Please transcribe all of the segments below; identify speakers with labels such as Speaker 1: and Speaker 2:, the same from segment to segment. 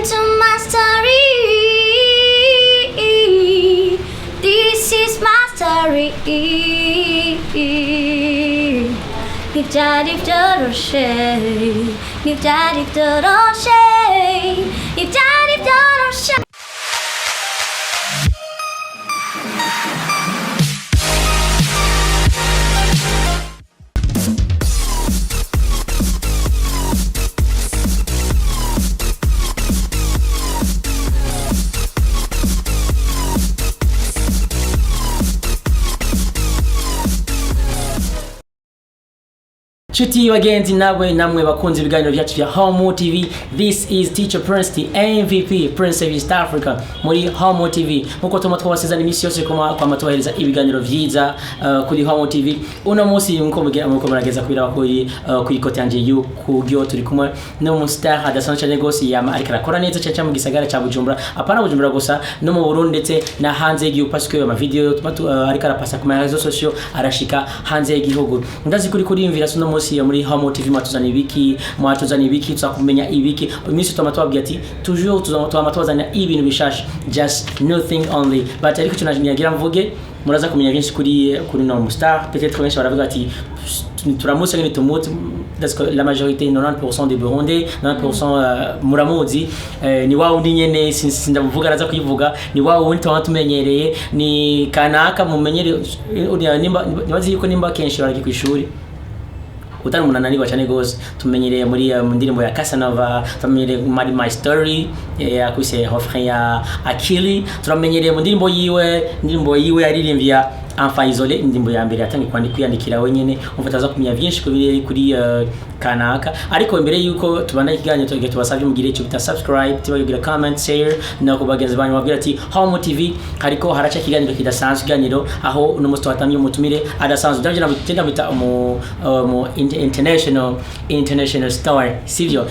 Speaker 1: to my story. This is my story. If daddy don't say, if daddy don't say, if daddy don't say.
Speaker 2: Chuti bagenzi namwe bakunze ibiganiro byacu bya Homo TV. This is Teacher Prince, the MVP, Prince of East Africa muri Homo TV. Nkuko twabasezana imisi yose kwa matohereza ibiganiro vyiza kuri Homo TV. Uno munsi nkuko murageza kwira kuri kote yanje y'ukugyo turi kumwe no mu star adasanzwe cyane gose yama ariko arakora neza cyane mu gisagara cya Bujumbura. Apana Bujumbura gusa no mu Burundi ndetse na hanze y'igihugu parce que ama video ariko arapasa ku réseaux sociaux arashika hanze y'igihugu. Ndazi kuri imvira no munsi ya muri Homo TV matuzana ibiki tsakumenya ibiki imisi tumatwabwiye ati toujours tuzamatwazana ibintu bishasha, just nothing only. But ariko tunagira mvuge muraza kumenya byinshi kuri no star. Peut-être benshi baravuga ati turamusa ngene tumuti, parce que la majorité 90% des Burundais 90% muramuzi ni wao ndi nyene sindavuga araza kuyivuga ni wao wundi tumenyereye ni kanaka mumenyere nibazi yuko nimba kenshi baraki kwishuri utari munananirwa cyane gose. Tumenyereye muri ndirimbo ya Casanova, tumenyereye muri My Story yakuse refrain ya Akili, turamenyereye mu ndirimbo yiwe yaririmbya Enfant isolé, indirimbo ya mbere yatangiye kwandikira wenyene. Umfataza kumenya byinshi kuri kanaka. Ariko imbere yuko tubanda ikiganiro tubasabye mugire cyo bita subscribe, tibagira comment, share na kubagenza banyu babwira ati Homo TV hariko haraca ikiganiro kidasanzwe, ikiganiro aho uno musto watamye umutumire adasanzwe ndaje nabitenda bita mu international star sivyo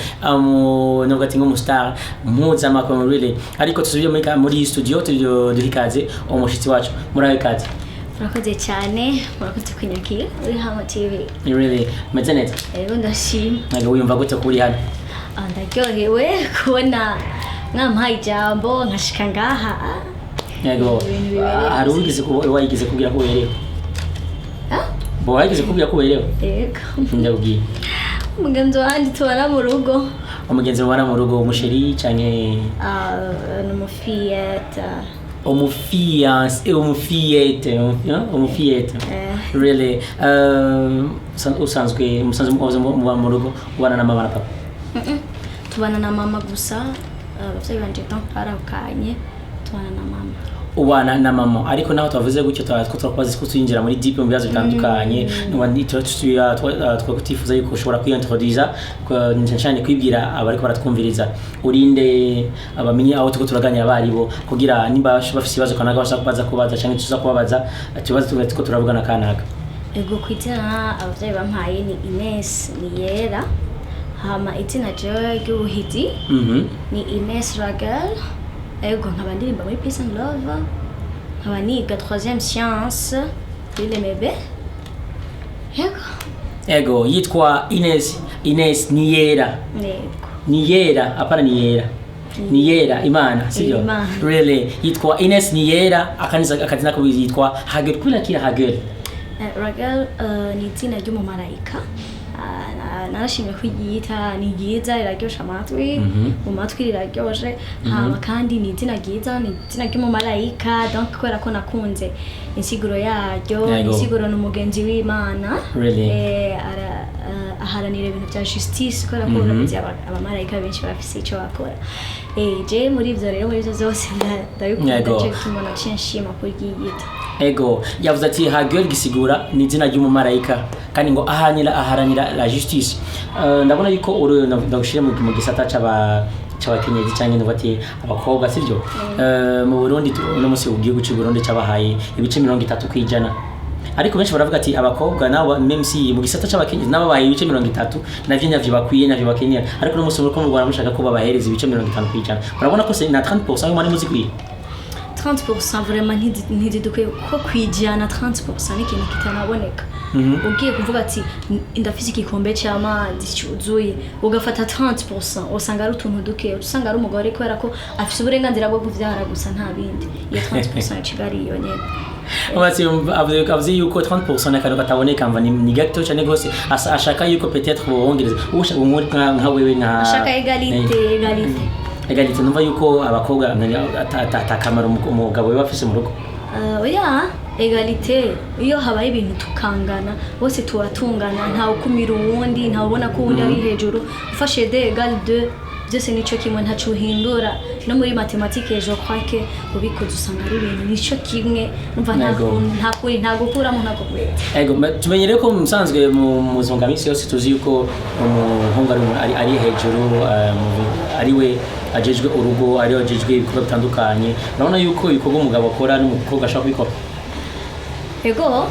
Speaker 2: nubwo ati ngo star mpuzamakungu really. Ariko tusubiye muri studio duhikaze umushitsi wacu murabikaze.
Speaker 1: Murakoze cyane, murakoze kunyakira uri Homo TV.
Speaker 2: Really mezenet
Speaker 1: ndashima.
Speaker 2: Nago wiyumva gute kuri hano?
Speaker 1: Ndaryohewe kubona mwampaye ijambo nkashika ngaha.
Speaker 2: Yego arugize wayigize kugira ko werewe. Bo wayigize kugira ko werewe?
Speaker 1: Yego
Speaker 2: ndabwiye
Speaker 1: umugenzi wanje tubana mu rugo.
Speaker 2: Umugenzi wabana mu rugo umusheri canke
Speaker 1: n'umufiyete
Speaker 2: umufiyete really. Usanzwe muba mu rugo ubana na mama na papa?
Speaker 1: Tubana na mama gusa, abavyeyi banje tarakanye tubana na mama.
Speaker 2: Ubana na mama ariko naho twavuze gutyo twakoze ko twinjira muri deep mu bibazo bitandukanye n'abandi twakutifuza yuko ushobora kwintroduce cyane kwibwira abariko baratwumviriza urinde abamenye aho tuko turaganira baribo kugira nimba bafite ibibazo kanaka bashaka kubaza cyane tuza kubabaza tubazo tuko turavugana kanaka.
Speaker 1: Ego kwitana abavyeyi bampaye ni Ines Niyera, hama itina je ry'ubuhiti ni Ines Ragel. Ego nkaba ndirimba muri Peace and Love, nkaba niga 3e science l'ULMB.
Speaker 2: Ego yitwa Ines Niyera. Niyera apana Niyera Imana sivyo? Really yitwa Ines Niyera, akazina ko yitwa Hagel. Kuna kira Hagel
Speaker 1: Ragel ni izina ry'umumarayika. Narashimye kwigita ni giza iraryosha amatwi mu matwi iraryoshe hama kandi ni izina giza ni izina ry'umumarayika. Donc kwera ko nakunze insiguro yaryo, insiguro n'umugenzi w'Imana aharanira ibintu bya justice kwera ko abamarayika benshi bafise icyo bakora. Je muri ivyo rero muri ivyo zose ndabikunda cyo kimona cyinshima kuri giyita.
Speaker 2: Ego yavuze ati Hagel gisigura ni izina ry'umumarayika kandi ngo aharanira la justice. Ndabona yuko uri ndagushire mu gisata c'abakenyezi cyangwa ndubati abakobwa sivyo? Mu Burundi no musi ugiye cy'u Burundi cabahaye ibice 30%. Ariko benshi baravuga ati abakobwa nabo même si mu gisata c'abakenyezi nabo bahaye ibice 30 navyo bakwiye navyo bakenera. Ariko no musi muri ko mu Rwanda mushaka ko babahereza ibice 50%. Urabona ko c'est na 30% yo muri muziki.
Speaker 1: 30% vraiment ntidukwiye kuko kwijyana 30% ni ikintu kitanaboneka ugiye kuvuga ati ndafise igikombe cy'amazi cyuzuye ugafata 30% usanga ari utuntu duke usanga ari umugore kubera ko afise uburenganzira bwo kuvyara gusa nta bindi iyo 30% Kigali yonyene
Speaker 2: Wasi avuze yuko 30% n'akantu kataboneka mva ni gato cyane gose ashaka yuko peut-être bongereza nka wewe nka
Speaker 1: ashaka egalite
Speaker 2: numva yuko abakobwa atakamara umugabo we bafise mu rugo
Speaker 1: oya egalite iyo habaye ibintu tukangana bose turatungana nta ukumira uwundi nta ubona ko uwundi ari hejuru ufashe de egal 2 byose nico kimwe ntacu hindura no muri mathématique je crois que ubikoze usanga ari ibintu nico kimwe numva nta gukura mu ntako kwete
Speaker 2: ego tumenyere ko musanzwe mu zongamisi yose tuzi yuko umuhungu ari hejuru ari we ajejwe urugo ari ajejwe ibikorwa bitandukanye urabona yuko ibikorwa umugabo akora n'umukobwa ashaka kubikora
Speaker 1: ego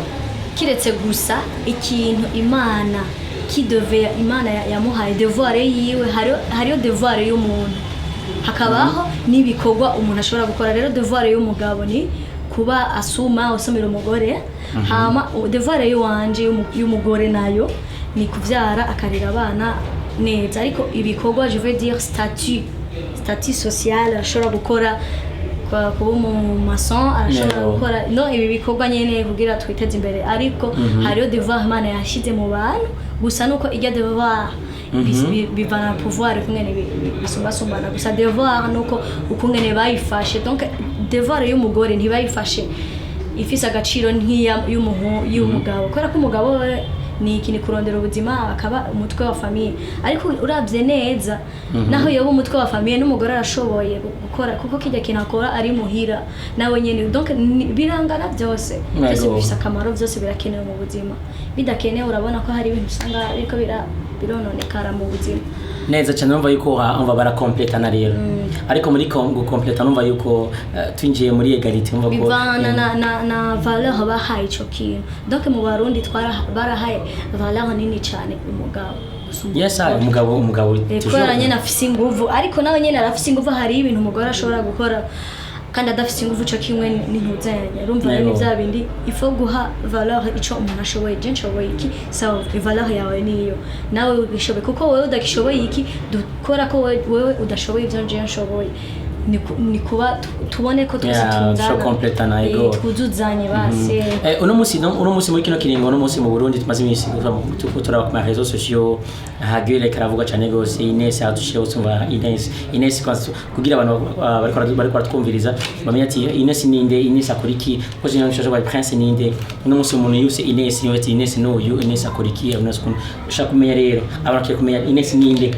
Speaker 1: kiretse gusa ikintu imana imana yamuhaye devoir yiwe hariyo devoir y'umuntu hakabaho n'ibikorwa umuntu ashobora gukora rero devoir y'umugabo ni kuba usumira umugore hama devoir y'uwanje y'umugore nayo ni kuvyara akarera abana neza ariko ibikorwa je veux dire statut social ashobora gukora kuba mu mason arashobora gukora no ibi bikorwa nyene kugira twiteze imbere ariko hariyo devoir imana yashize mu bantu gusa nuko ijya devoir bivana pouvoir kungene bisumbasumbana gusa devoir nuko ukungene bayifashe donc devoir y'umugore ntibayifashe ifise agaciro nk'iya y'umugabo kubera ko umugabo ni ikintu kurondera ubuzima akaba umutwe wa famille ariko uravye neza naho yoba umutwe wa famille n'umugore arashoboye gukora kuko kijya kintu akora ari muhira nawe nyene donc birangana byose bifise akamaro byose birakenewe mu buzima bidakenewe urabona ko hari ibintu usanga ariko birononekara mu buzima
Speaker 2: neza cyane numva yuko umva barakompletana rero ariko muri gukompleta numva yuko twinjiye muri egalite numva ko
Speaker 1: bivana na valeur bahaye ico kintu donc mu Barundi barahaye valeur nini cyane umugabo
Speaker 2: yes umugabo
Speaker 1: kubera nyene afise inguvu ariko nawe nyene arafise inguvu hari ibintu umugore ashobora gukora kandi adafise inguvu cyo kimwe n'intuzanya urumva rero bya bindi ifo guha valeur ico umuntu ashoboye je nshoboye iki sawa valeur yawe niyo nawe ubishoboye kuko wowe udakishoboye iki dukora ko wowe udashoboye ibyo je nshoboye ni kuba tubone ko twese
Speaker 2: tungana
Speaker 1: twuzuzanye base
Speaker 2: uno musi muri kino kiringo uno musi mu Burundi tumaze imisi turaba ku réseaux sociaux hagire karavuga cyane gose Ines adushije usumva Ines kugira abantu bari twumviriza bamenya ati Ines ninde Ines akora iki ko je nshaka kwa prince ninde uno musi umuntu yuse Ines yo ati Ines no you Ines akora iki uno ushaka kumenya rero abantu kumenya Ines ninde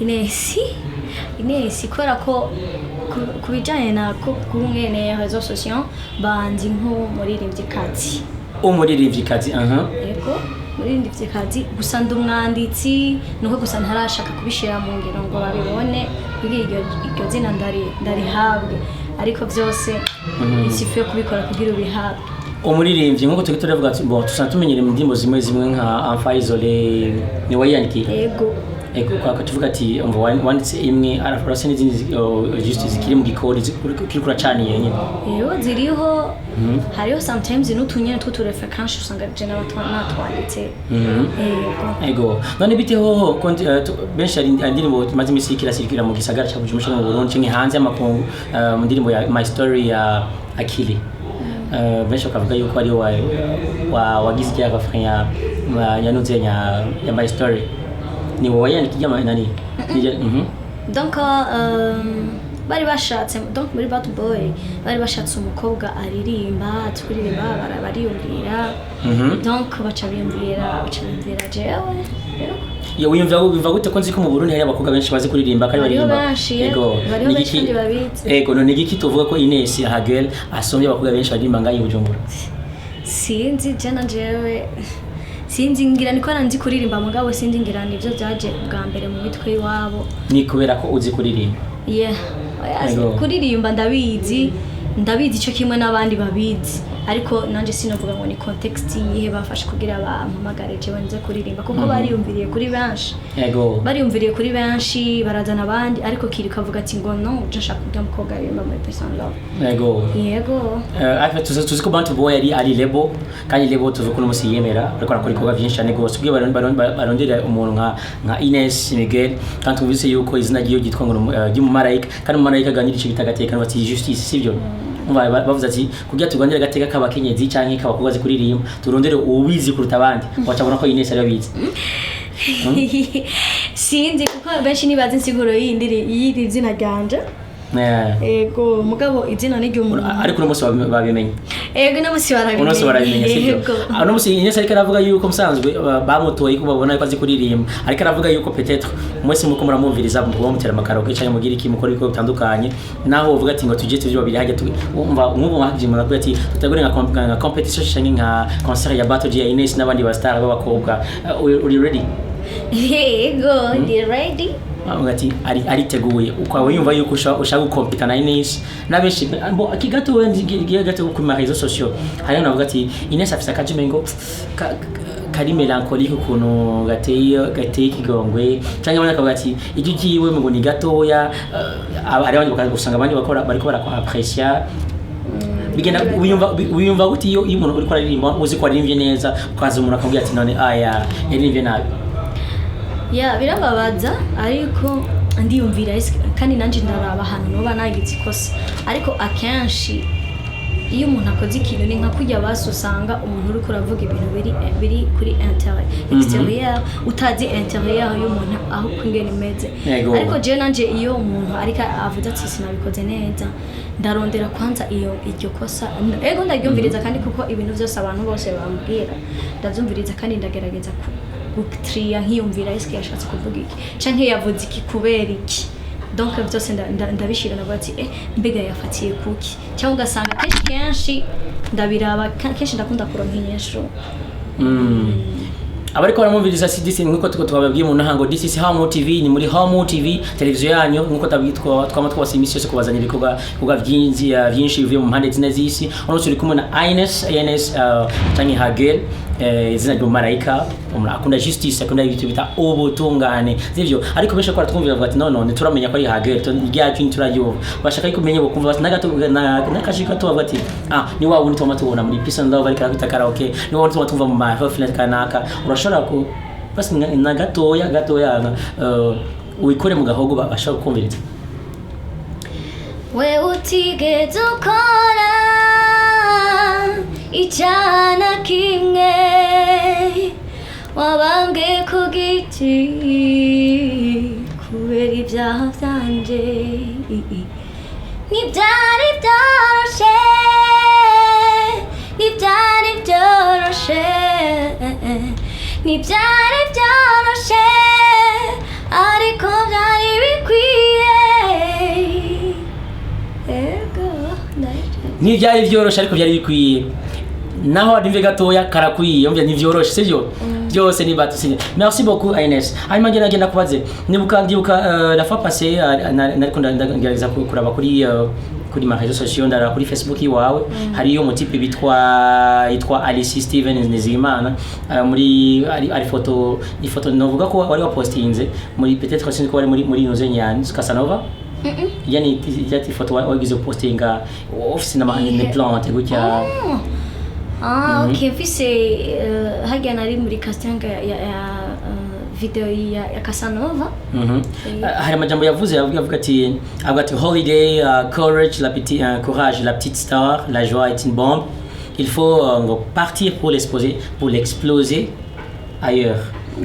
Speaker 1: Ines kubera ko kubijanye na kungene réseaux sociaux banzi nk'umuririmvyikazi yego umuririmvyikazi gusa ndumwanditsi nuko gusa ntarashaka kubishira mu ngiro ngo babibone kugira iryo zina ndarihabwe ariko byose isifuye kubikora kugira ubihabwe
Speaker 2: umuririmbyi nkuko turi turavuga bon tusanzwe tumenyere mu ndimbo zimwe nka Enfant Isolé ni wayandiki ego kwa tuvuga ati umva wanditse imwe arafurase n'izindi just zikiri mu gikori kiri kuracaniye nyine
Speaker 1: ziriho hariho sometimes n'utunyene tw'utureference usanga je natwanditse
Speaker 2: ego none biteho benshi ari indirimbo tumaze imisi kirasirikira mu gisagara cya Bujumbura mu Burundi cinke hanze y'amakungu mu ndirimbo ya My Story ya Akili benshi bakavuga yuko ari wagize ya refrain ya nuzenya ya My Story ni wowe yandikije nani
Speaker 1: donc bari bashatse donc muri Bad Boy bari bashatse umukobwa aririmba twiririmba bariyumvira donc baca biyumvira jewe
Speaker 2: wiyumva gute ko nzi ko mu Burundi hari abakobwa benshi bazi kuririmba kandi baririmba ego none igiki tuvuga ko Ines Hagel asomye abakobwa benshi baririmba ngayi Bujumbura
Speaker 1: sinzi jana jewe sinzi ngira niko nanzi kuririmba mugabo sinzi ngira nivyo byaje bwa mbere mu mitwe iwabo
Speaker 2: ni kubera ko uzi kuririmba
Speaker 1: kuririmba ndabizi cyo kimwe n'abandi babizi ariko nanje sinovuga ngo ni context yihe bafashe kugira bampamagare jewe nze kuririmba kuko bariyumviriye kuri benshi
Speaker 2: yego
Speaker 1: bariyumviriye kuri benshi barazana abandi ariko kiri kavuga ati ngo no je nshaka kujya mukobwa yemba muri Peace and Love yego
Speaker 2: ariko tuzi ko Bantu Boy ari label kandi label tuzi ko n'umusi yemera ariko arakora ibikorwa byinshi cyane gose ubwo barondera umuntu nka Ines Miguel kandi tubise yuko izina ryiyo gitwa ngo ry'umumarayika kandi umumarayika aganira ico bitagateka bati justice sivyo bavuze ati kugira tugandira gateka k'abakenyezi canke k'abakobwa zikuririmba turondere ubizi kuruta abandi wacabona ko Ines ari abizi
Speaker 1: sinzi kuko benshi nibazi insiguro y'iri zina ryanje ego mugabo izina n'iryo umuntu
Speaker 2: ariko uno musi babimenye
Speaker 1: ego no musi
Speaker 2: barabimenye sivyo no musi Ines ariko aravuga yuko musanzwe bamutoye ko babona ko azi kuririmba ariko aravuga yuko peut-être mwese muko muramumviriza mu mutera makaraoke cyangwa mugira iki mukora ibiko bitandukanye naho uvuga ati ngo tuje tuje babiri hajya umva nk'ubu mwahije muravuga ati tutagure nka competition cyangwa nka concert ya battle ya Ines n'abandi ba star b'abakobwa uri ready
Speaker 1: ego ndi ready
Speaker 2: ati ariteguye ukaba yumva yuko ushaka gukompeta na Ines nabeshi bo akigato wendigiye gato ku ma réseaux sociaux hari navuga ati Ines afisa kajimengo kari melancholique kuno gateye kigongwe cyangwa abana kavuga ati igigiwe ngo ni gatoya ari abandi bakagusanga abandi bakora bariko barakora apprécier bigenda uyumva guti iyo umuntu uri kwaririmba uzi ko aririmvye neza ukaza umuntu akabwira ati none aya yaririmvye nabi
Speaker 1: birababaza ariko ndiyumvira kandi nanje ndaraba ahantu noba nagitse ikosa ariko akenshi iyo umuntu akoze ikintu ni nka kujya basusanga umuntu uri kuravuga ibintu biri kuri exterior utazi interior y'umuntu aho kwingene imeze ariko je nanje iyo umuntu ariko avuze ati sinabikoze neza ndarondera kwanza iryo kosa ego ndagyumviriza kandi kuko ibintu byose abantu bose bambwira ndabyumviriza kandi ndagerageza gutria nkiyumvira iske yashatse kuvuga iki canke yavuze iki kubera iki donc byose ndabishira navuga ati mbega yafatiye kuki cyangwa ugasanga kenshi ndabiraba kenshi ndakunda kuronka inyesho
Speaker 2: abariko baramumviriza CDC nkuko twababwiye mu ntango this is Hamo TV ni muri Hamo TV televiziyo yanyu nkuko twama twose imisi yose kubazanira ibikorwa byinshi bivuye mu mpande zine z'isi ono turi kumwe na Ines canke Hagel izina ry'umumarayika akunda justice akunda ibintu bita ubutungane sivyo ariko besha ko twumvira bavuga ati no turamenya ko ari Hagel ryacu niturayo bashaka kumenya bo kumva nagato nakashika to bavuga ati ni wa wundi twama tubona muri Peace and Love ariko kwita karaoke ni wa wundi twama tumva mu ma health kanaka urashobora ko basi na gatoya wikore mu gahogo bashaka kumviriza
Speaker 1: we utigeze ukora icyana kimwe wabambwe ku giti kubera ibyaha byanje ntibyari byoroshe ariko byari bikwiye
Speaker 2: ntibyari byoroshe ariko byari bikwiye naho arimve gatoya karakwiye yumvye ntivyoroshe sivyo byose ni batusinye merci beaucoup Ines hanyuma ngenda kubaze ndibuka la fois passée nariko ndagerageza kuraba kuri ma réseaux sociaux ndara kuri Facebook iwawe hariyo umutipe yitwa Alice Steven Nizimana muri ari foto novuga ko wari wapostinze muri peut-être sinzi ko wari muri Nozenyani Casanova yani yati foto wagize postinga office na plante gutya
Speaker 1: ok mfise hajya nari muri casting ya video ya Casanova
Speaker 2: hari amajambo yavuze avuga ati holiday courage la petite star la joie est une bombe il faut partir pour l'exploser ailleurs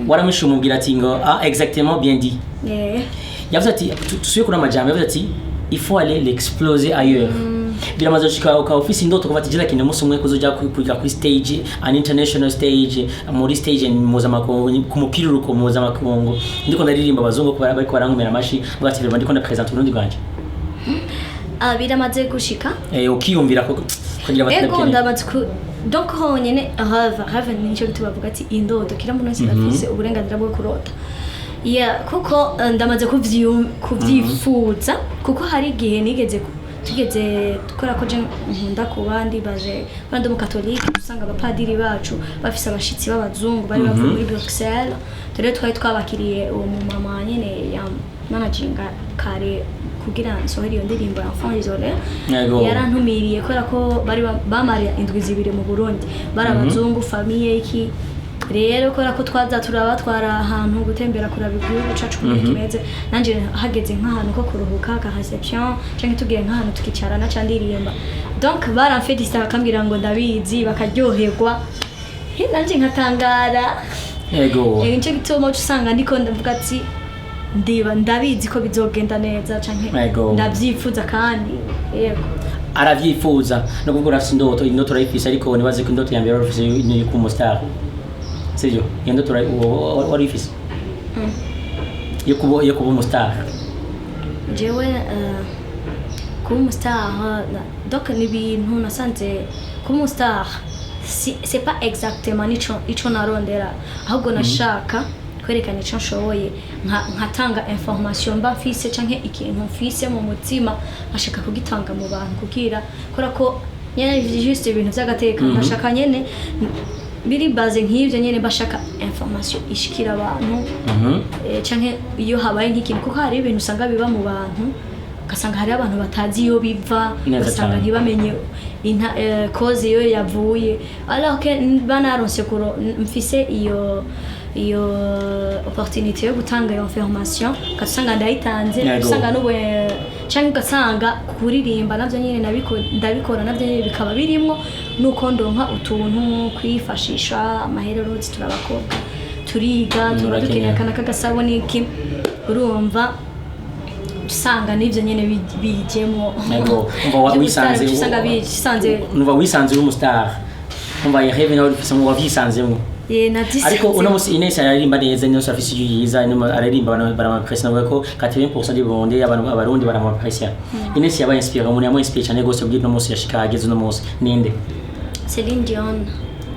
Speaker 2: waramusha umubwira ati ngo exactement bien dit yavuze ati tusuye kuna majambo yavuze ati il faut aller l'exploser ailleurs biramaze gushika uka office ndoto kuva tijira kinde musi umwe kuzoja kwika kuri stage an international stage muri stage mpuzamakungu ku mupira uruko mpuzamakungu ndiko ndaririmba abazungu ko bariko barankomera amashi batireba ndiko ndapresent urundi rwanje
Speaker 1: biramaze gushika
Speaker 2: ukiyumvira ko kugira
Speaker 1: batapire ndabatse donc honyene rave nico tubavuga ati indoto kira muntu wese afise uburenganzira bwo kurota kuko ndamaze kuvyifuza kuko hari igihe nigeze tugeze dukora ko je nkunda ku bandi baje bandi mu catholique usanga abapadiri bacu bafise abashitsi b'abazungu bari bavuye muri Bruxelles rero twari twabakiriye uwo mu mama nyene ya managinga kare kugira nsohora iyo ndirimbo ya Enfant Isolé yarantumiriye kubera ko bari bamariye indwi zibiri mu Burundi bari abazungu famille iki rero kubera ko twaza turabatwara ahantu gutembera kuraba igihugu cacu kumwe kimeze nanje hageze nk'ahantu ko kuruhuka ka reception canke tugiye nk'ahantu tukicarana candirimba donc baramfedisa bakambwira ngo ndabizi bakaryoherwa nanje nkatangara
Speaker 2: yego
Speaker 1: nico gituma usanga ndiko ndavuga ati ndabizi ko bizogenda neza canke ndavyifuza kandi yego
Speaker 2: aravyifuza no kuvuga urafise indoto urayifise ariko nibaze ko indoto ya mbere urafise ni ku mustar sivyo iyo ndoto warifise yo kuba umustar
Speaker 1: jewe kuba umustar donc ni ibintu nasanze kuba umustar c'est pas exactement ico narondera ahubwo nashaka kwerekana ico nshoboye nkatanga information mba mfise canke ikintu mfise mu mutima ashaka kugitanga mu bantu kugira kora ko nyene juste ibintu vy'agateka ndashaka nyene biri base nk'ivyo nyene bashaka information ishikira abantu canke iyo habaye nk'ikintu kuko hari ibintu usanga biba mu bantu kasanga hari abantu batazi iyo biva kasanga ntibamenye cause iyo yavuye alors que banaronse kuro mfise iyo opportunité yo gutanga iyo information kasanga ndayitanze usanga n'ubwe canke ugasanga kuririmba navyo nyene ndabikora navyo nyene bikaba birimwo nuko ndonka utuntu kwifashisha amaherero turabakobwa turiga dukeneye akana kagasabone iki urumva usanga n'ivyo nyene bijemo
Speaker 2: yego umva wisanze umustar umva yaheve nawe ufise mu wavisanzemo ariko uno musi Ines ararimba neza niyo afise yiza ararimba baramapressa navuga ko 80% du monde abarundi baramapressa Ines yabaye inspire umuntu yamu inspire cyane gose ubwira no musi yashika ageze no musi ninde
Speaker 1: Celine Dion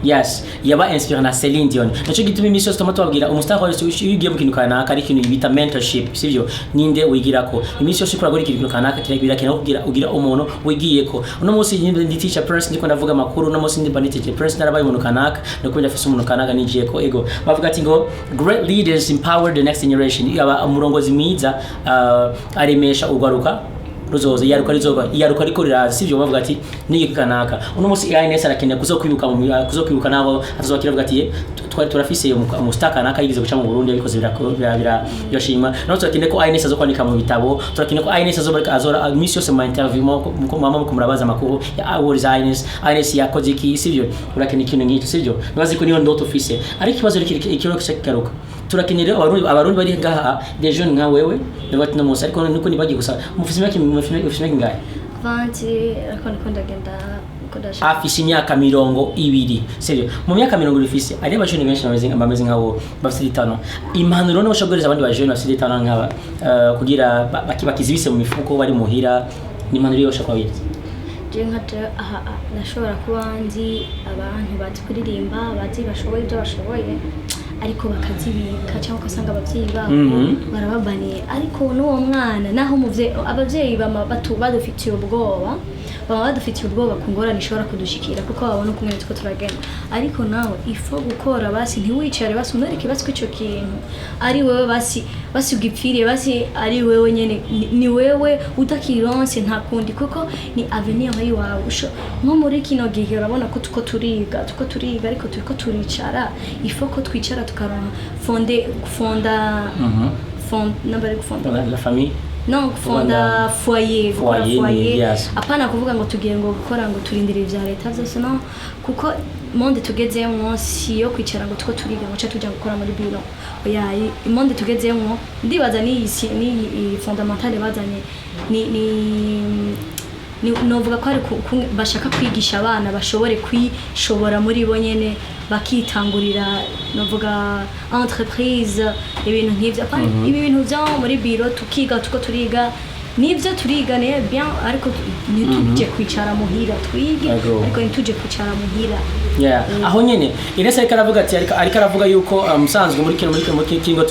Speaker 2: yes yaba inspire na Celine Dion naco gituma imisi yose tomato babwira umustar wese ugiye mu kintu kanaka ari kintu bita mentorship sivyo ninde wigirako imisi yose ukora gori kintu kanaka kiragira kina ugira umuntu wigiyeko uno musi ndi teacher Prince ndiko ndavuga makuru uno musi ndi teacher Prince narabaye umuntu kanaka ndiko ndafise umuntu kanaka nijiyeko ego bavuga ati ngo great leaders empower the next generation yaba umurongozi mwiza aremesha ugaruka ruzoza yaruka ariko riraza sivyo bavuga ati niki kanaka uno musi Ines arakeneye kuzokwibuka nabo azokira avuga ati twari turafise umustar kanaka yigize guca mu Burundi ariko zibira yoshima no turakeneye ko Ines azokwanika mu bitabo turakeneye ko Ines azora imisi yose mu interview muko mama muko murabaza amakuru ya awards Ines yakoze iki sivyo urakeneye ikintu nk'icyo sivyo nibazi ko niyo ndoto ufise ariko ikibazo ikiro kikaruka turakeneye abarundi bari ngaha des jeunes nka wewe n'abati no musi ariko nuko nibagiye gusa mufise imyaka ingahe
Speaker 1: 20 ariko ndagenda kodasha
Speaker 2: afise imyaka 20 sivyo mu myaka 20 ufise ari abajene benshi bameze nk'abo bafite itano impanuro no bashobora abandi bajene bafite itano nk'aba kugira bakizibise mu mifuko bari muhira ni impanuro yo shaka biri
Speaker 1: je nkata nashobora kuba nzi abantu bazi kuririmba bazi bashoboye ibyo bashoboye ariko bakazibika cyangwa ugasanga abavyeyi babo barababaniye ariko n'uwo mwana naho abavyeyi badufitiye ubwoba baba badufitiye ubwoba ku ngorane ishobora kudushikira kuko babona uko mwene tuko turagenda ariko nawe ifo gukora basi ntiwicare basi unereke basi ico kintu ari wewe basi ugipfiriye basi ari wewe nyene ni wewe utakironse nta kundi kuko ni avenir yawe nko muri kino gihe urabona ko tuko turiga ariko turiko turicara ifo ko twicara tukaronka fonda
Speaker 2: la famille
Speaker 1: non fonda foyer
Speaker 2: yes.
Speaker 1: Apana kuvuga ngo tugiye ngo gukora ngo turindire ivya leta vyose no kuko monde tugezemo si yo kwicara ngo tuko turiga ngo tuja gukora muri biro oya monde tugezemo ndibaza ni fondamentale bazanye ni novuga ko ari bashaka kwigisha abana bashobore kwishobora muri bo nyene bakitangurira novuga entreprise ibintu nk'ivyo apana ibi bintu byo muri biro tukiga tuko turiga nivyo turigane bien ariko ntituje kwicara muhira twige ariko ntituje kwicara muhira
Speaker 2: aho nyene Ines ariko aravuga ati ariko aravuga yuko musanzwe muri kingo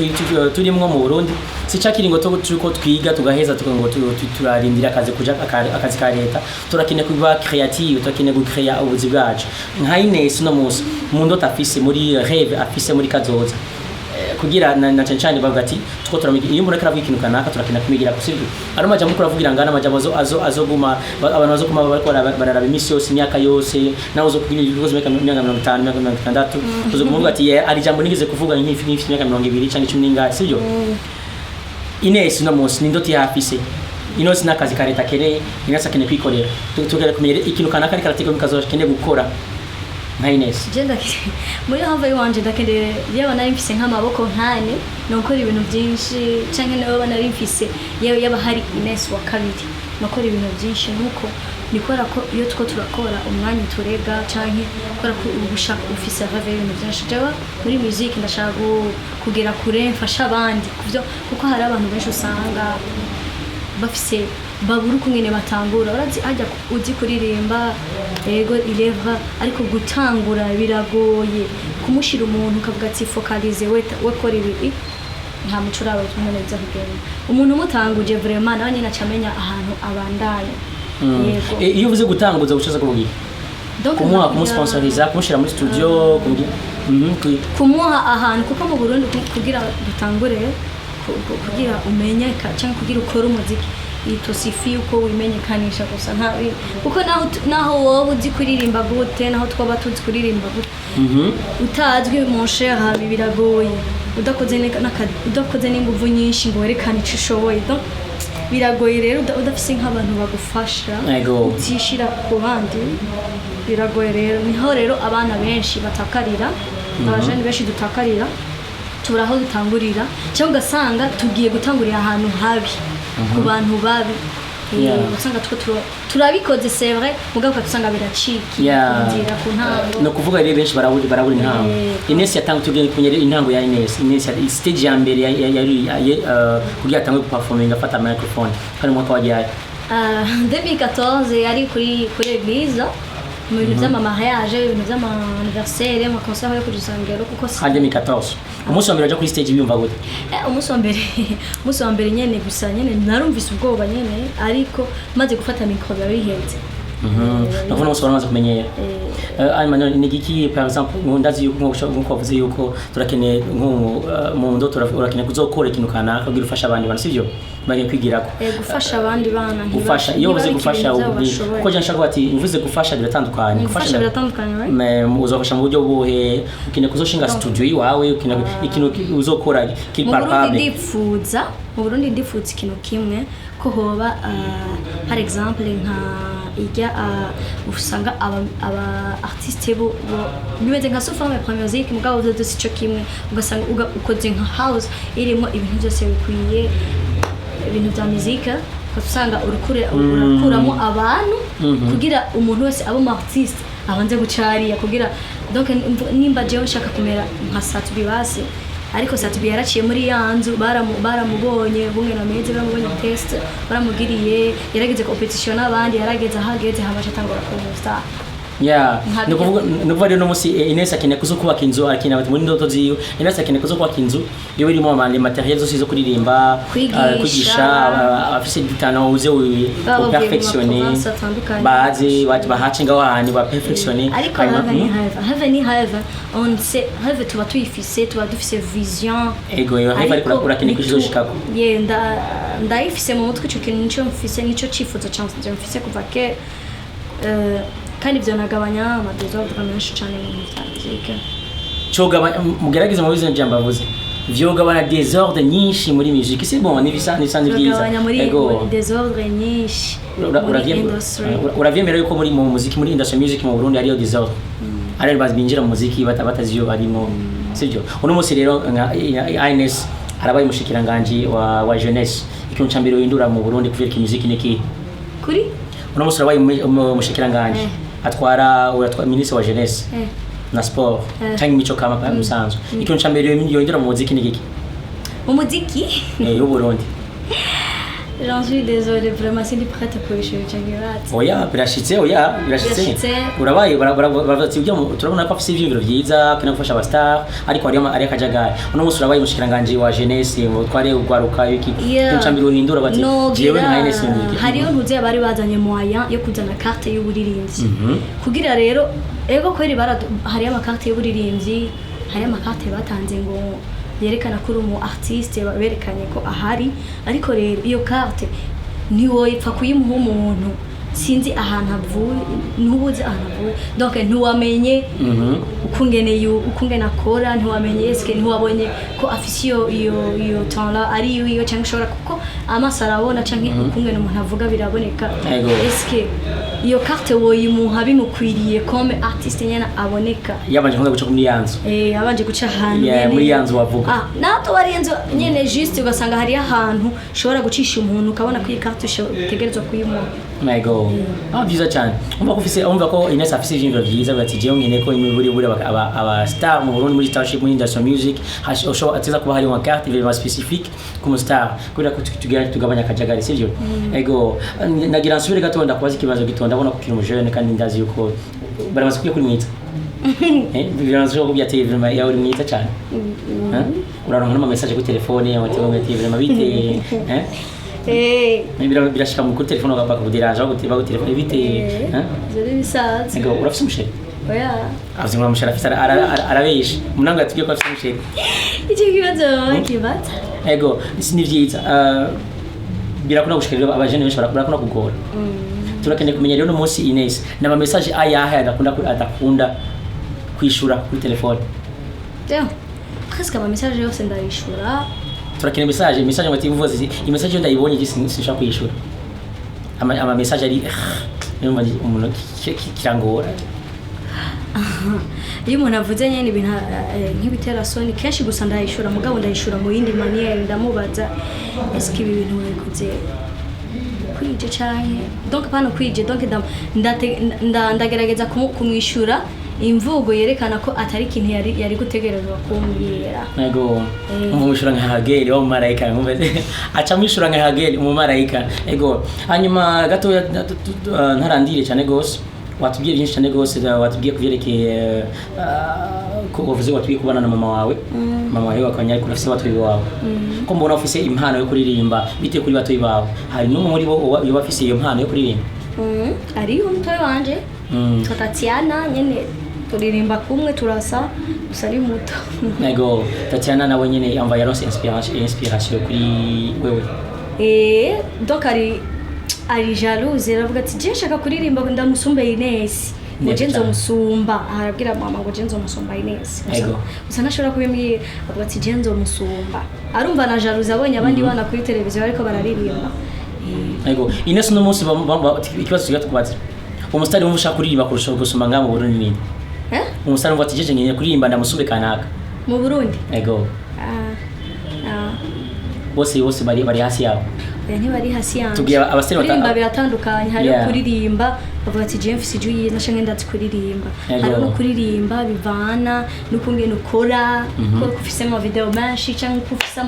Speaker 2: turimwo mu Burundi sica kiringo tuko twiga tugaheza tukango turarindira akazi kuja akazi ka leta turakine kuba creative turakine gucrea ubuzi bwacu nka Ines no musi mu ndoto afise muri rêve afise muri kazoza kugira na cyane bavuga ati tuko turamigira iyo umuntu akaravuga ikintu kanaka turakina kumigira kusibyo ari majambo kuravugira ngana majambo azoguma abantu bazokuma bararaba imisi yose imyaka yose nawe zo kugira ibibazo meka 50 56 uzoguma ati ari jambo nigeze kuvuga nk'ifi imyaka 20 cyangwa 10 n'ingahe sibyo Ines no musi ni ndoti yafise Ines nakazi kareta kere Ines akene kwikorera tugera kumenya ikintu kanaka ari karateka mukazoje kende gukora nka Ines
Speaker 1: genda muri hava yanje ndakende yaba nari mfise nk'amaboko nkane nokora ibintu byinshi canke nawe banari mfise yewe yaba hari Ines wa kabiri nokora ibintu byinshi nuko nikora ko iyo tuko turakora umwanya turega canke kora ko ubushaka ufise hava ibintu byinshi jawa muri music ndashaka kugera kure mfasha abandi kuvyo kuko hari abantu benshi usanga bafise baburu kumwene batangura urazi ajya uzi kuririmba yego ireva ariko gutangura biragoye kumushira umuntu kavuga ati focalize we kora ibi nta mucuraba tumeneza kugenda umuntu mutanguje vraiment nawe nyina camenya ahantu abandanya
Speaker 2: yego iyo uvuze gutanguza ushaza kuvuga kumuha kumusponsoriza kumushira muri studio
Speaker 1: kumuha ahantu kuko mu Burundi kugira dutangure kugira umenyeka cyangwa kugira ukora umuziki itosifi uko wimenyekanisha gusa ntabi kuko naho wowe uzi kuririmba gute naho twaba tuzi kuririmba gute utazwi mon cher habi biragoye udakoze n'inguvu nyinshi ngo werekane ico ushoboye donc biragoye rero udafise nk'abantu bagufasha utishira ku bandi biragoye rero niho rero abana benshi batakarira abajeni benshi dutakarira turaho dutangurira cyangwa ugasanga tugiye gutangurira ahantu habi ku bantu babi usanga turabikoze c'est vrai mugabo usanga biracika ku ntango
Speaker 2: no kuvuga rero benshi barabura intango Ines yatangu tugende kunyere intango ya Ines stage ya mbere yari kugira atange performing afata microphone kandi mwaka wagiye
Speaker 1: 2014 yari kuri église mu bintu by'amamariage ibintu by'anniversaire mu concert yo kujisangero kuko
Speaker 2: 2014 umunsi wa mbere aje kuri stage biyumva gute
Speaker 1: umunsi wa mbere nyene gusa nyene narumvise ubwoba nyene ariko maze gufata micro bihetse
Speaker 2: navuna umunsi waramaze kumenyera ayimana ni giki par exemple nkundazi yuko nko wavuze yuko turakeneye mu ndo turakeneye kuzokora ikintu kanaka kugira ufasha abandi bana sivyo bagiye kwigirako
Speaker 1: gufasha abandi bana
Speaker 2: gufasha iyo uvuze gufasha kuko je nshaka ati uvuze gufasha biratandukanye
Speaker 1: gufasha biratandukanye
Speaker 2: uzofasha mu buryo buhe ukine kuzoshinga studio iwawe ukine ikintu uzokora kipalpable
Speaker 1: mu Burundi ndifuza ikintu kimwe ko hoba par exemple nka ijya usanga aba artiste bo bimeze nka sofa premier music mugabo de sico kimwe ugasanga ukoze nka house irimo ibintu byose bikwiye ibintu bya muzika usanga urakuramo abantu kugira umuntu wese abo artiste abanze gucariya kugira donc nimba je nshaka kumera nka Satubi base ariko Satubi yaraciye muri yanzu baramubonye bumwe na meze baramubonye test baramugiriye yarageze competition n'abandi yarageze ahageze habasha tangura ku star nukuvuga rero no musi Ines akeneye kuzokubaka inzu akeneye ati muri ndoto ziyo Ines akeneye kuzokubaka inzu yo birimo amande materiel zose zo kuririmba kwigisha afise bitano uze perfectionner baze bahacinga wahani ba perfectionner ariko have on sait have tuba tuyifise tuba dufise vision
Speaker 2: ego yo have ariko urakeneye kuzoshikako
Speaker 1: ndayifise mu mutwe cyo kintu nico mfise nico cifuzo cyangwa mfise kuva ke kandi byo nagabanya amadesordre menshi cyane mu muzika
Speaker 2: cyogabanya mugerageza mu bizina byamba vuze vyogabana desordre nyinshi muri music c'est bon ni bisa byiza
Speaker 1: ego desordre nyinshi
Speaker 2: uravyemera yuko muri mu muziki muri industry music mu Burundi ariyo desordre ari bazi binjira mu muziki bataziyo barimo sivyo uno munsi rero Ines arabaye umushikiranganje wa jeunesse ikintu cyambere windura mu Burundi kuvira muziki niki
Speaker 1: kuri
Speaker 2: uno munsi arabaye umushikiranganje atwara ministre wa jeunesse na sport cyangwa imico kama musanzwe ikintu cyambere yongera mu muziki nigiki
Speaker 1: mu muziki
Speaker 2: yo Burundi
Speaker 1: J'en suis désolée, vraiment, c'est des prêts pour les cheveux,
Speaker 2: oya birashitse urabaye baravuze ibyo turabona ko afise ivyumviro vyiza kana gufasha abastar ariko ari akajagari uno musi urabaye mushikiranganje wa jeunesse ngo tware ugwaruka iki cyambiro uhindura bati jewe nka Ines Muziki
Speaker 1: hariyo ntuze bari bazanye moyen yo kuzana carte y'uburirimbyi kugira rero ego kweri hariyo amakarte y'uburirimbyi hariyo amakarte batanze ngo yerekana ko uri umu artiste berekanye ko ahari ariko rero iyo carte ntiwoyipfa kuyimuha umuntu sinzi ahantu avuye ntubuze ahantu avuye donc ntiwamenye ukungene akora ntiwamenye eske ntiwabonye ko afise iyo temps ari iyo cyangwa ushobora kuko amaso arabona cyangwa ukungene umuntu avuga biraboneka eske iyo carte woyimuha bimukwiriye comme artiste nyene aboneka
Speaker 2: yabanje kuza guca muri yanzu
Speaker 1: abanje guca ahantu
Speaker 2: muri yanzu wavuga
Speaker 1: nato wari yanzu nyene juste ugasanga hari ahantu ushobora gucisha umuntu ukabona ko iyi carte utegerezwa kuyimuha
Speaker 2: my god byiza cyane umva ko Ines afise ivyimviro vyiza bati jewe ngene ko imiburi aba star mu Burundi muri starship muri industry music hasho ateza kuba hari uma carte vraiment spécifique comme star kugira ko tugabanya akajagari sivyo ego nagira nsubire gato ndakubaza ikibazo gito ndabona ko kiri umujene kandi ndazi yuko baramaze kuri mwita biranze ko byateye vraiment yawe mwita cyane uraronka n'ama message ku telefone ya TV vraiment bite birashika mu kuri telefone bakakudiranje aho telefone bite
Speaker 1: zari bisaza
Speaker 2: ego urafise umusheri
Speaker 1: oya
Speaker 2: avuze ngo umusheri afise arabesha munanga yatubwiye ko afise umusheri
Speaker 1: icyo kibazo kibata
Speaker 2: ego ni vyiza birakunda gushikira abajene benshi barakunda kugora turakeneye kumenya rero no munsi Ines n'ama message ayaha adakunda kwishura kuri telefone
Speaker 1: presque ama message yose ndayishura
Speaker 2: turakina message ngo tivuze message ndayibonye gisishaka kwishura ama message ari numva umuntu kirangora
Speaker 1: iyo umuntu avuze nyene ibintu nk'ibitera soni kenshi gusa ndayishura mugabo ndayishura mu yindi manière ndamubaza eske ibi bintu wabikoze kwije cyane donc pano kwije donc ndagerageza kumwishura imvugo yerekana ko atari ikintu yari gutegerezwa kumbwira
Speaker 2: ego umwishura nka Hageli wo marayika nkumeze aca mwishura nka Hageli mu marayika ego hanyuma gato ntarandire cyane gose watubwiye byinshi cyane gose watubwiye kuvyerekeye ko uvuze watubwiye kubana na mama wawe wakanya ariko ufise batoyi bawe ko mbona ufise impano yo kuririmba bite kuri batoyi bawe hari no muri bo yo bafise iyo mpano yo kuririmba
Speaker 1: ari umutoyi wanje Tatiana nyene turirimba kumwe turasa gusa ari muto
Speaker 2: ego Tatiana nawe nyene yamva yaronse inspiration kuri wewe
Speaker 1: donc ari jalouse aravuga ati je shaka kuririmba ndamusumba Ines ngoje nzomusumba arabwira mama ngoje nzomusumba Ines gusa nashobora kubimwira avuga ati je nzomusumba arumva na jalouse abonye abandi bana kuri televiziyo ariko bararirimba
Speaker 2: ego Ines no munsi ikibazo kigato kubaza umustari wumva ushaka kuririmba kurusha gusoma ngaho mu Burundi nini umustari wumva ati jeje ngiye kuririmba ndamusumbe kanaka
Speaker 1: mu Burundi
Speaker 2: ego bose bari hasi yawe
Speaker 1: ntibari hasi yanjye
Speaker 2: tubwira abasore
Speaker 1: kuririmba biratandukanye hari kuririmba bavuga ati je mfise ijwi yiza canke ndazi kuririmba hari no kuririmba bivana n'ukungene ukora ko ufise ama video menshi canke ufise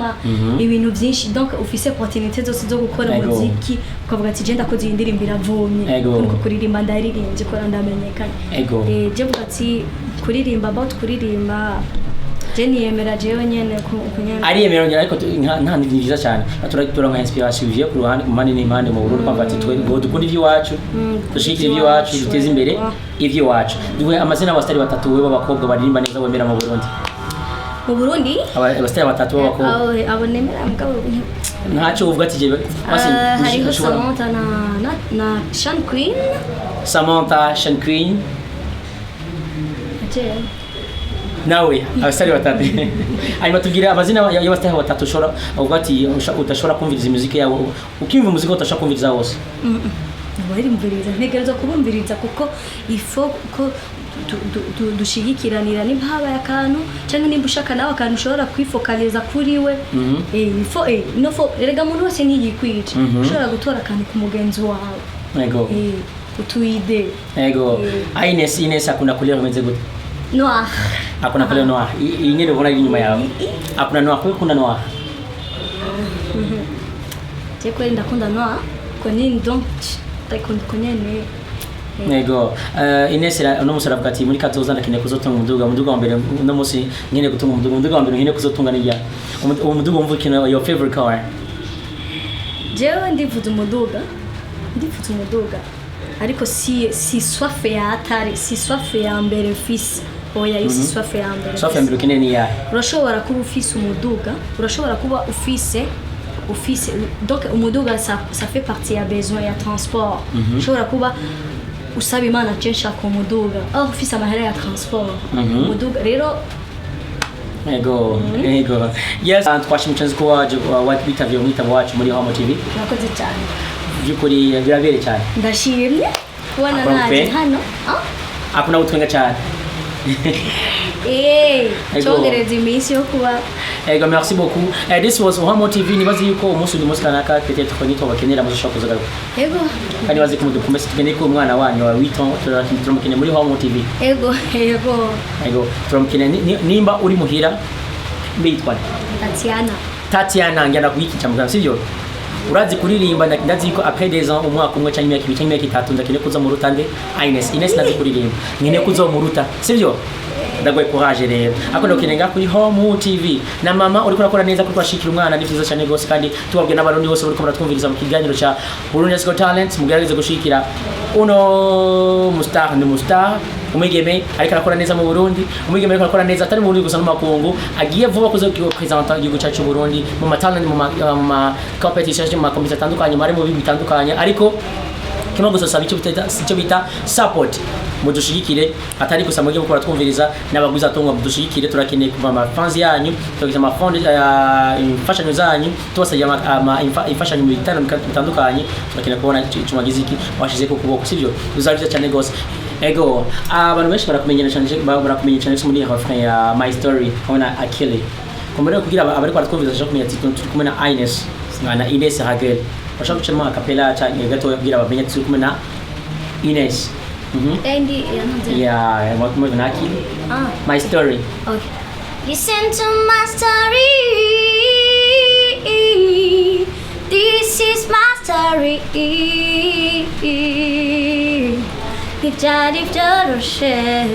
Speaker 1: ibintu byinshi donc ufise opportunité zose zo gukora muziki ukavuga ati je ndakoze iyi ndirimbo iravumye kuko kuririmba ndaririmbye ko ndamenyekanye je vuga ati kuririmba about kuririmba Jenny yemera jewe nyene kunyana
Speaker 2: ari yemera nyene ariko nta ndi byiza cyane turatura nka inspiration viye ku ruhande mani n'imande mu Burundi kwamba titwe ngo dukunda ivyo wacu dushikira ivyo wacu duteze imbere ivyo wacu duwe amazina abastari batatu we b'abakobwa baririmba neza wemera mu Burundi abastari batatu b'abakobwa
Speaker 1: abo nemera mugabo
Speaker 2: ntaco uvuga ati je
Speaker 1: basi hariho Samantha na Sean Queen
Speaker 2: nawe abastari batatu hanyuma tubwire amazina y'abastari batatu ushobora uvuga ati udashobora kumviriza muziki yawe ukimva muziki utashobora kumviriza wose
Speaker 1: barimviriza ntegereza kubumviriza kuko ifo ko dushigikiranira nimba habaye akantu cyangwa nimba ushaka nawe akantu ushobora kwifokaliza kuri we ifo erega muntu wese ntiyikwica ushobora gutora akantu ku mugenzi wawe
Speaker 2: ego
Speaker 1: utuide
Speaker 2: ego Ines akunda kulira umeze gute
Speaker 1: noir
Speaker 2: akuna pale noir ingine ubona iri nyuma yawe akuna noir kwa kuna noir
Speaker 1: je kweli ndakunda noa konini donc ndakunda konyene
Speaker 2: Nego Ines no musara bwati muri katoza ndakine kuzotunga umuduga wa mbere no musi nyine gutunga umuduga wa mbere nyine kuzotunga nijya umuduga umvukina your favorite car
Speaker 1: jewe ndivuze umuduga ariko si swafe ya atari si swafe ya mbere fisi oya isi swafe ya mbere
Speaker 2: swafe ya mbere kineni ya
Speaker 1: urashobora kuba ufise umuduga urashobora kuba ufise donc umuduga ça fait partie ya besoin ya transport ushobora kuba usaba imana censha ku muduga aho ufise amahera ya transport umuduga rero
Speaker 2: Ego yes twashimutse ko wabitavye umwitabo wacu muri Home TV
Speaker 1: nakoze cyane
Speaker 2: byukuri birabere cyane
Speaker 1: ndashimye kubona naje hano
Speaker 2: akuna gutwenga cyane
Speaker 1: Chongereza iminsi yo kuba
Speaker 2: Ego merci beaucoup. This was Home TV. Nibazi yuko umunsi undi munsi kanaka peut-être ko nitwa bakenera mu shoko zagaruka.
Speaker 1: Ego.
Speaker 2: Kandi bazi ko dukomeze tugende ko umwana wanyu wa Witon turamukene muri Home TV.
Speaker 1: Ego.
Speaker 2: Turamukene nimba uri muhira mbitwa Tatiana ngenda kuyikica mugana sivyo? Urazi kuririmba ndazi ko après des ans umwaka umwe cyangwa imyaka 2 cyangwa imyaka 3 ndakine kuza mu rutande Ines nazi kuririmba. Nyine kuzo mu ruta sivyo? Ndagwe courage rero akunda ukinenga kuri Home TV na mama uri kurakora neza kuri kwashikira umwana ni vyiza cyane gose kandi tubabwiye n'abarundi bose bari kumara twumviriza mu kiganiro cha Burundi Got Talent mugerageze gushikira uno mustar umwigeme ariko arakora neza mu Burundi umwigeme ariko arakora neza atari mu Burundi gusa no makungu agiye vuba kuzo presenter igihugu cyacu Burundi mu matalent mu competition mu makompetition atandukanye mari mu bibi bitandukanye ariko kino gusa sabicho bita support mudushigikire atari gusa mujye gukora twumviriza n'abaguzi atungwa mudushigikire turakeneye kuva ama fans yanyu tugize ama fond imfashanyo zanyu tubasajya ama imfashanyo mu bitandukanye turakeneye kubona cyumagize iki washize ko kuboko sivyo bizarivye cyane gose Ego abantu benshi barakumenyera cyane muri refrain ya My Story kona Akili komere kugira abari kwa twumviriza kumenya turi kumwe na Ines na Ines Hagel bashaka gucamo akapela cyane gato yabwira abamenye turi kumwe na Ines
Speaker 1: Andy
Speaker 2: yeah what more than Akili My Story
Speaker 1: okay listen to my story this is my story if daddy don't say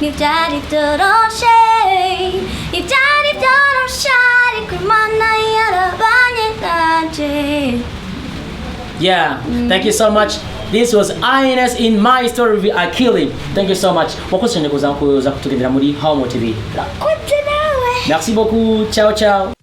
Speaker 1: if daddy don't say if daddy don't say kumana yarabanye
Speaker 2: yeah thank you so much. This was Ines in My Story with Akili. Thank you so much. Wakoze kutugendera muri Home TV. Merci beaucoup. Ciao ciao.